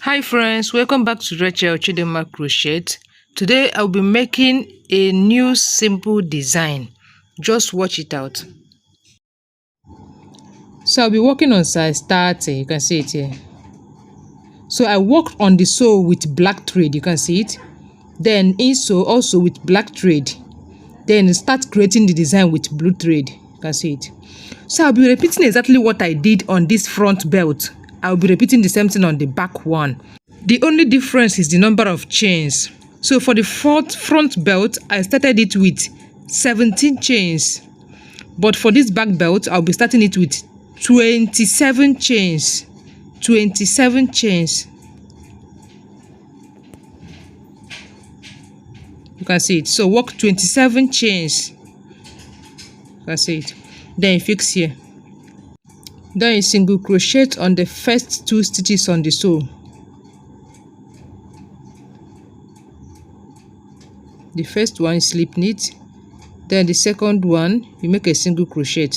Hi friends, welcome back to Rachel Chidema Crochet. Today I'll be making a new simple design. Just watch it out. So I'll be working on size 30, you can see it here. So I worked on the sew with black thread, you can see it. Then insole also with black thread. Then start creating the design with blue thread, you can see it. So I'll be repeating exactly what I did on this front belt. I'll be repeating the same thing on the back one. The only difference is the number of chains. So for the front belt, I started it with 17 chains. But for this back belt, I'll be starting it with 27 chains. 27 chains. You can see it. So work 27 chains. You can see it. Then you fix here. Then you single crochet on the first 2 stitches on the sew. The first one is slip knit, then the second one you make a single crochet,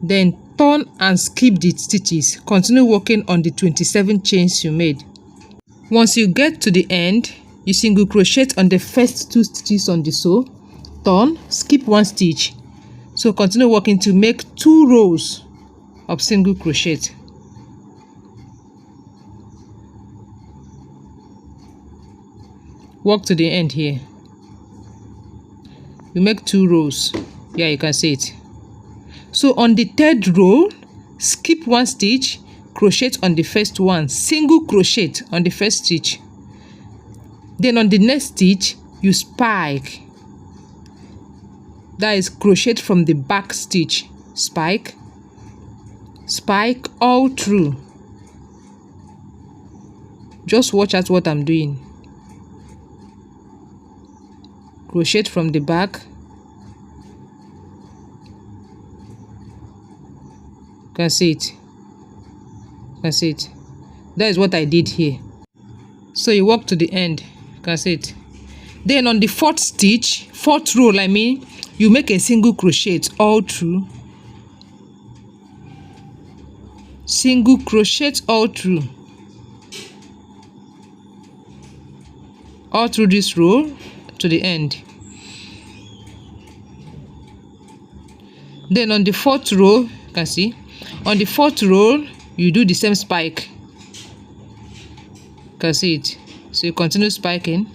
then turn and skip the stitches. Continue working on the 27 chains you made. Once you get to the end, you single crochet on the first 2 stitches on the sew, turn, skip 1 stitch. So continue working to make 2 rows of single crochet. Work to the end here. You make 2 rows. Yeah, you can see it. So on the 3rd row, skip 1 stitch, crochet on the first one, single crochet on the first stitch. Then on the next stitch, you spike. That is crochet from the back stitch. Spike, spike all through. Just watch out what I'm doing. Crochet from the back, you can see it, you can see it. That is what I did here. So you work to the end, you can see it. Then on the 4th stitch, 4th row I mean, you make a single crochet all through, single crochet all through this row to the end. Then on the 4th row, you can see, on the 4th row you do the same spike, you can see it. So you continue spiking,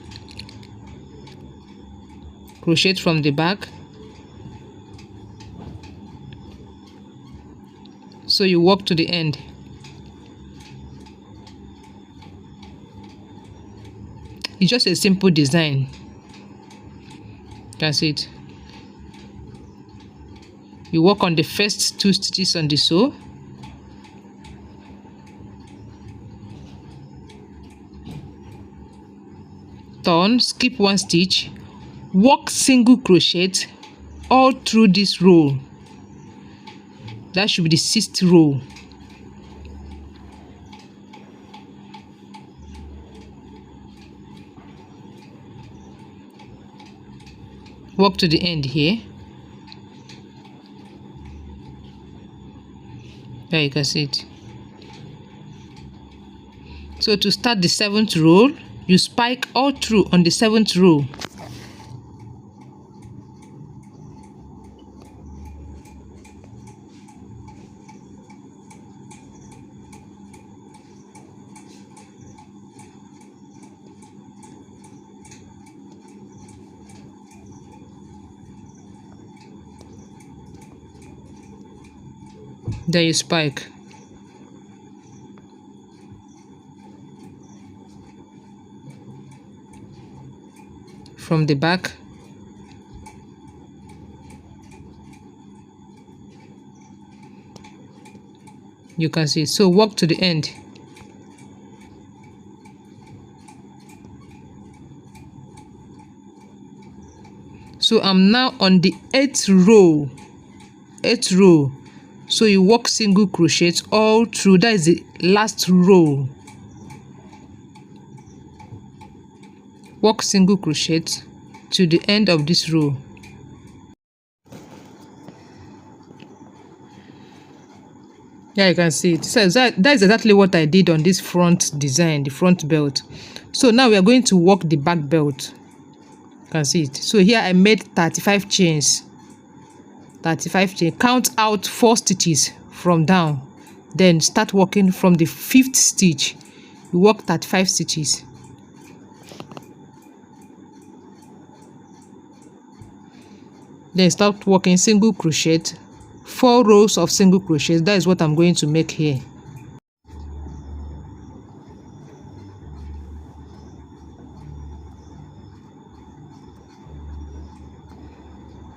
crochet from the back, so you work to the end. It's just a simple design. That's it. You work on the first 2 stitches on the sew, turn, skip 1 stitch, work single crochet all through this row. That should be the 6th row. Work to the end here. There you can see it. So to start the 7th row, you spike all through on the 7th row. There you spike. From the back, you can see. So work to the end. So I'm now on the 8th row. 8th row. So you work single crochet all through. That is the last row. Work single crochet to the end of this row. Yeah, you can see it. So that is exactly what I did on this front design, the front belt. So now we are going to work the back belt. You can see it. So here I made 35 chains. 35 chains. Count out 4 stitches from down. Then start working from the 5th stitch. You work 35 stitches. Then start working single crochet, 4 rows of single crochet. That is what I'm going to make here.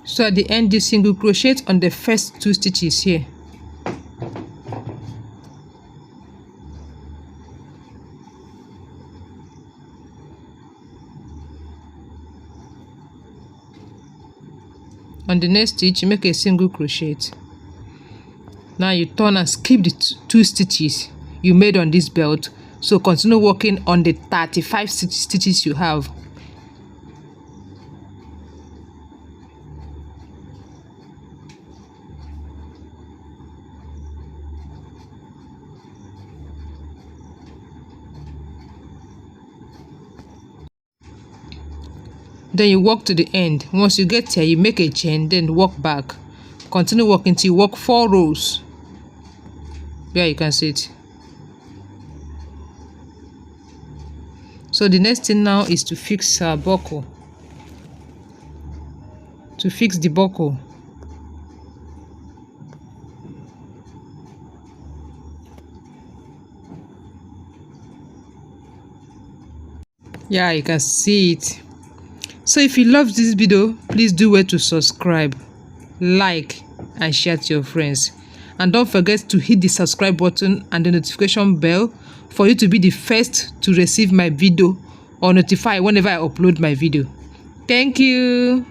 So at the end, you single crochet on the first 2 stitches here. On the next stitch, you make a single crochet. Now you turn and skip the 2 stitches you made on this belt. So continue working on the 35 stitches you have. Then you work to the end. Once you get here, you make a chain, then work back. Continue working till you work 4 rows. Yeah, you can see it. So the next thing now is to fix our buckle. To fix the buckle. Yeah, you can see it. So if you love this video, please do well to subscribe, like, and share to your friends. And don't forget to hit the subscribe button and the notification bell for you to be the first to receive my video or notify whenever I upload my video. Thank you.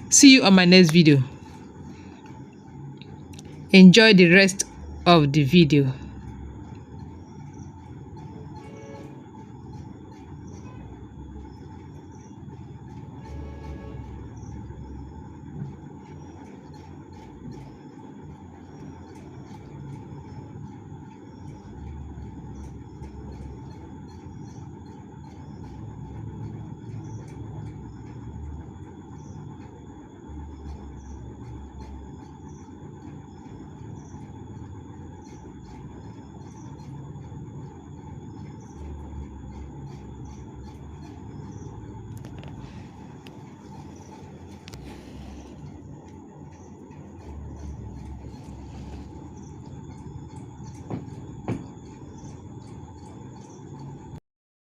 See you on my next video. Enjoy the rest of the video.